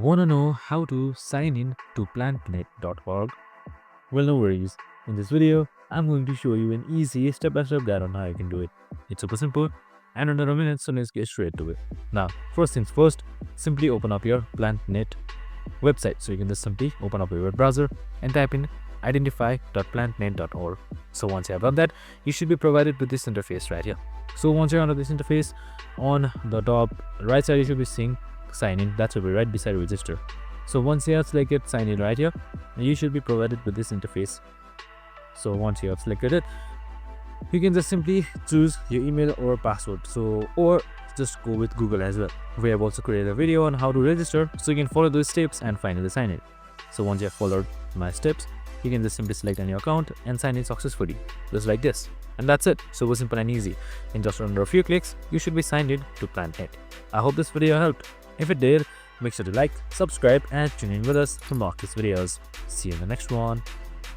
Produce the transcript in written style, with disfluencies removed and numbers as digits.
Wanna know how to sign in to plantnet.org? Well, no worries. In this video, I'm going to show you an easy step-by-step guide on how you can do it. It's super simple and under a minute, so let's get straight to it. Now, first things first, simply open up your PlantNet website. So you can just simply open up your web browser and type in identify.plantnet.org. So once you have done that, you should be provided with this interface right here. So once you're under this interface, on the top right side, you should be seeing sign in. That should be right beside register. So once you have selected sign in right here, you should be provided with this interface. So once you have selected it, you can just simply choose your email or password. Or just go with Google as well. We have also created a video on how to register, so you can follow those steps and finally sign in. So once you have followed my steps, you can just simply select any account and sign in successfully, just like this. And that's it. Super simple and easy. In just under a few clicks, you should be signed in to PlantNet. I hope this video helped. If it did, make sure to like, subscribe, and tune in with us for more videos. See you in the next one.